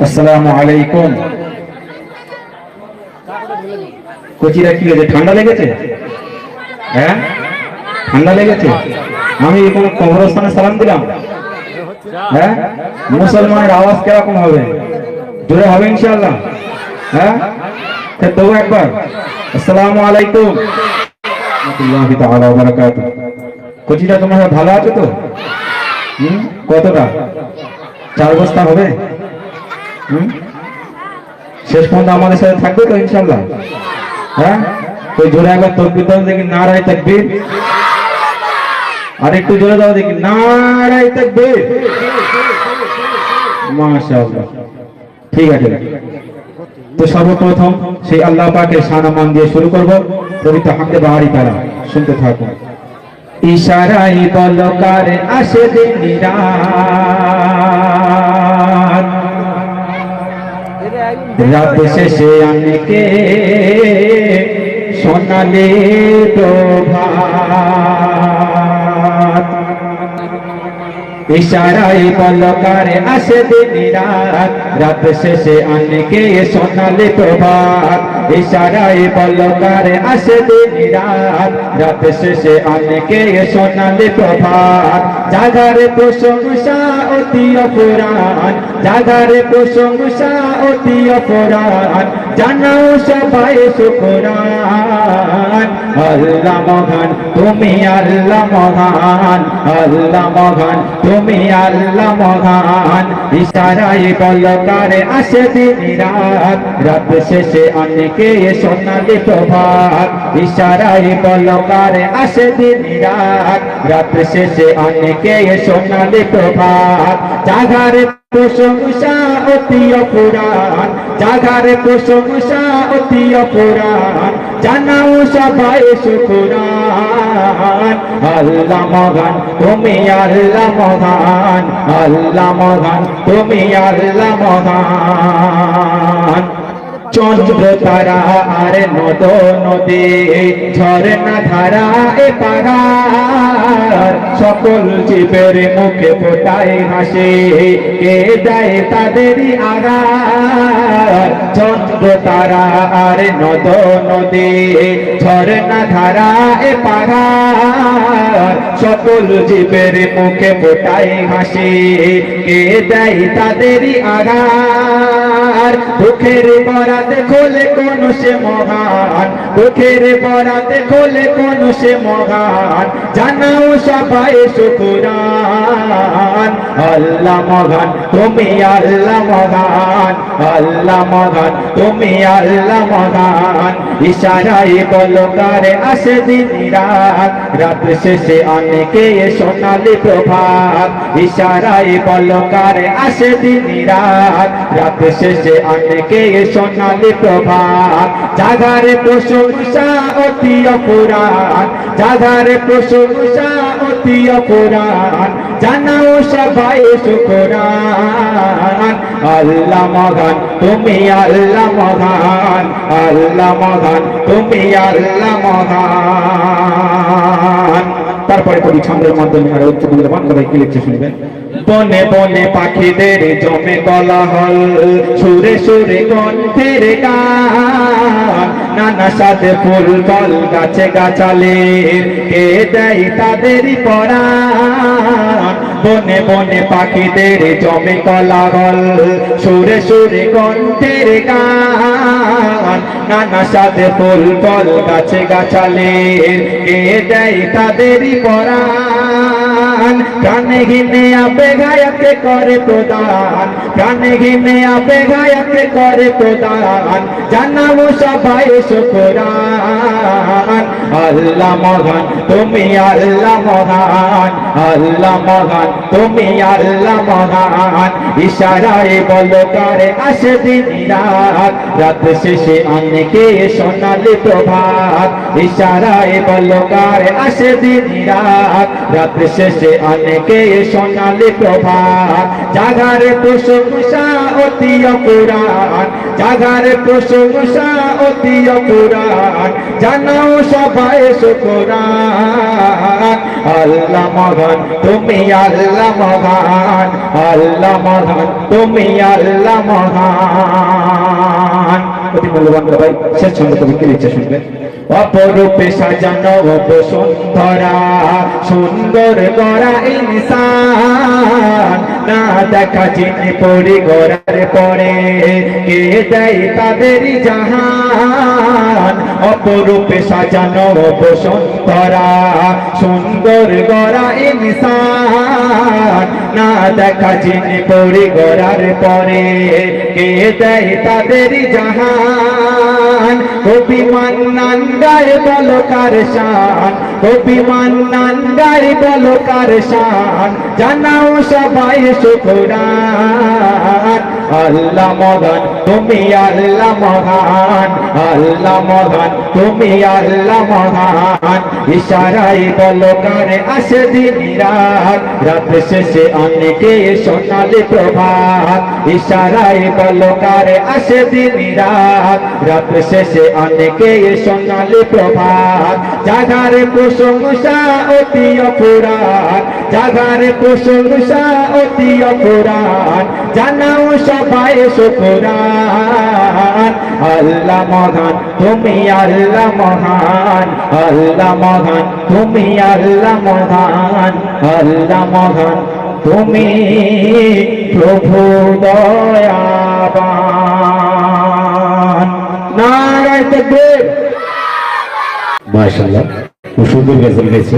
আসসালামু আলাইকুম। কচিরা কি হয়েছে? ঠান্ডা লেগেছে? হ্যাঁ, ঠান্ডা লেগেছে। আমি কোন কবরস্থানে সালাম দিলাম? হ্যাঁ, মুসলমানের আওয়াজ কিরকম হবে? জোরে হবে ইনশাআল্লাহ? হ্যাঁ, তবু একবার আসসালামু আলাইকুম রাহমাতুল্লাহি তাআলা ওয়া বারাকাতুহু। কচিরা তোমরা ভালো আছো তো? কতটা? 4 বস্তা হবে? শেষ পর্যন্ত আমাদের সাথে থাকবে তো ইনশাআল্লাহ? হ্যাঁ, তো জোরে একবার তাকবীর দাও দেখি, নারায়ে তাকবীর। আর একটু জোরে দাও দেখি, নারায়ে তাকবীর। মাশাআল্লাহ, ঠিক আছে। তো সর্বপ্রথম সেই আল্লাহ পাকের শানামান দিয়ে শুরু করব। পবিত্র হামদে বাড়ি তারা শুনতে থাকুন। ইশারাই বলকার আসে দিন রাত, রাত শেষে অনেকে সোনালি প্রভাত। ইশারাই বলকার আসে দিন রাত, রাত শেষে অনেকে সোনালি প্রভাত। ইশারাই বলকার আসে দিন রাত, রাত শেষে অনেকে সোনালি প্রভাত। জাগারে প্রশংসা অতি অপুরাণ, জাগারে প্রশংসা অতি অপুরাণ, জানাও সবাই শুকরান। আল্লাহ মহান, তুমি আল্লাহ মহান, আল্লাহ মহান, তুমি আল্লাহ মহান। ইশারাই বলকারে আসে দিন রাত, রাত শেষে অনেকে সোনালি প্রভাত। ইশারাই বলকারে আসে দিন রাত, রাত শেষে অনেকে সোনালি প্রভাত। জাগারে প্রশংসা অতি অপুরাণ, জাগারে প্রশংসা অতি অপুরাণ, জানাও সবাই শুকরান। আল্লাহ মহান, তুমি আল্লাহ মহান, আল্লাহ মহান, তুমি আল্লাহ মহান। চন্দ্র তারা আর নদ নদী, ঝরনা ধারা এ পাহাড়, সকল জীবের মুখে ফোটায় হাসি, কে দেয় তাদেরই আগার। চন্দ্র তারা আর নদ নদী, ঝরনা ধারা এ পাহাড়, সকল জীবের মুখে ফোটায় হাসি, কে দেয় তাদেরই আগার। দুঃখের বরাতে খোলে কোন সে মহান, দুঃখের বরাতে খোলে কোন সে মহান, জানাও সবাই শুকরান। আল্লাহ মহান, তুমি আল্লাহ মহান, আল্লাহ মহান, তুমি আল্লাহ মহান। ইশারাই বলকারে আসে দিন রাত, রাত শেষে অনেকে সোনালি প্রভাত। ইশারাই বলকারে আসে দিন রাত, রাত শেষে অনেকে সোনালি প্রভাত। জাগারে প্রশংসা অতি অপুরাণ, জাগারে প্রশংসা অতি অপুরাণ, জানাও সবাই শুকরান। আল্লাহ মহান, তুমি আল্লাহ মহান, আল্লাহ মহান, তুমি আল্লাহ মহান। তারপরে কবি ছন্দের মাধ্যমে আর উচ্চ মূল্যবান কথা কি লিখছে শুনবেন। বনে বনে পাখিদের জমে কোলাহল, সুরে সুরে কণ্ঠের গান, নানা সাথে ফুল ফল গাছে গাছালে, কে দেয় তাদেরই পরাণ। বনে বনে পাখিদের জমে কোলাহল, সুরে সুরে কণ্ঠের গান, নানা সাথে ফুল ফল গাছে গাছালে, কে দেয় তাদেরই পরাণ। প্রাণে ঘিনে আপে গায়কে করে প্রদান, প্রাণে ঘিনে আপে গায়কে করে প্রদান, জানাবো সবাই শুকরান। আল্লাহ মহান, তুমি আল্লাহ মহান, আল্লাহ মহান, তুমি আল্লাহ মহান। ইশারায় বলকারে আসে দিন রাত, রাত শেষে অনেকে সোনালি প্রভাত। ইশারায় বলকারে আসে দিন রাত, রাত শেষে অনেকে সোনালি প্রভাত। জাগারে প্রশংসা অতি অপুরাণ, জাগারে প্রশংসা অতি অপুরাণ, জানাও সবাই সবাই শুকরান আল্লাহ মহান তুমি আল্লাহ মহান আল্লাহ মহান তুমি আল্লাহ মহান অতি মূল্যবান ভাই শেষ ছন্দ কবি কি লিখছে শুনবেন অপরূপে সাজানো বসুন্ধরা সুন্দর গড়া ইনসান না দেখা চিনি পড়ি গড়ার পরে কে দেয় তাদের জাহান অপরূপে সাজানো বসুন্ধরা সুন্দর গড়া ইনসান না দেখা চিনি পড়ি গড়ার পরে কে দেয় তাদের জাহান কবি মান্নান গায়ে বলো কার শান কবি মান্নান গায়ে বলো কার শান জানাও সবাই শুকরান আল্লাহ মহান তুমি আল্লাহ মহান আল্লাহ মহান তুমি আল্লাহ মহান ইশারায় বলো কারে আসে দিন রাত রাত শেষে অনেকে সোনালি প্রভাত ইশারায় বলো কারে আসে দিন রাত রাত শেষে অনেকে সোনালি প্রভাত জাগার প্রশংসা অতি অপুরাণ জাগার প্রশংসা অতি অপুরাণ জানাও সবাই শুকরান আল্লাহ মহান তুমি আল্লাহ মহান আল্লাহ মহান তুমি আল্লাহ মহান আল্লাহ মহান তুমি প্রভু দয়াবান নারায়ে তাকবীর মাশাআল্লাহ খুব সুন্দর গজল গেছে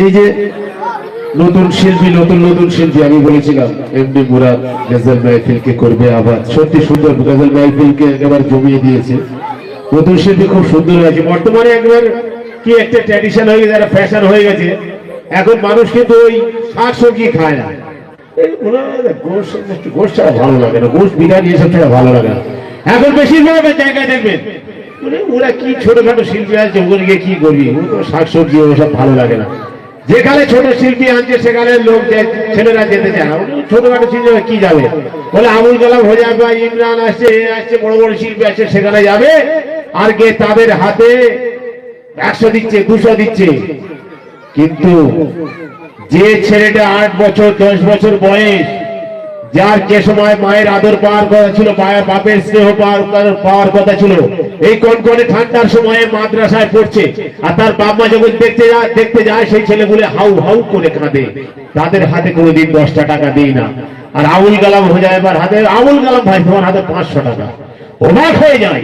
এই যে নতুন শিল্পী আমি বলেছিলাম এমডি মুরাদ গজল মাহফিলকে করবে আবার সত্যি সুন্দর গজল মাহফিলকে একবার জমিয়ে দিয়েছে নতুন শিল্পী খুব সুন্দর হয়েছে বর্তমানে একবার কি একটা ট্র্যাডিশন হয়ে গেছে একটা ফ্যাশন হয়ে গেছে এখন মানুষ কিন্তু ওই শাকসবজি খায় না গোশ ছাড়া ভালো লাগে না গোশ বিরিয়ানি এসব ছাড়া ভালো লাগে না এখন বেশিরভাগ জায়গায় দেখবেন ওরা কি ছোটখাটো শিল্পী আছে ওগুলো গিয়ে কি করবি শাকসবজি ওসব ভালো লাগে না যেখানে ছোট শিল্পী আনছে সেখানে লোক ছেলেরা যেতে চায় না ছোটখাটো শিল্পী কি যাবে বলে আবুল কালাম হয়ে যাবে ইমরান আসছে বড় বড় শিল্পী আসছে সেখানে যাবে আর গিয়ে তাদের হাতে 100 দিচ্ছে 200 দিচ্ছে কিন্তু যে ছেলেটা 8 বছর 10 বছর বয়স যার যে সময় মায়ের আদর পাওয়ার কথা ছিল মায়ের বাপের স্নেহ পাওয়ার কথা ছিল এই কনকনে ঠান্ডার সময়ে মাদ্রাসায় পড়ছে আর তার বাপ মা যখন দেখতে যায় সেই ছেলেগুলো হাউ হাউ করে কাঁদে তাদের হাতে কোনোদিন 10টা টাকা দেই না আর আবুল কালাম হয়ে যায় এবার হাতে আবুল কালাম ভাই তোমার হাতে 500 টাকা অবাক হয়ে যায়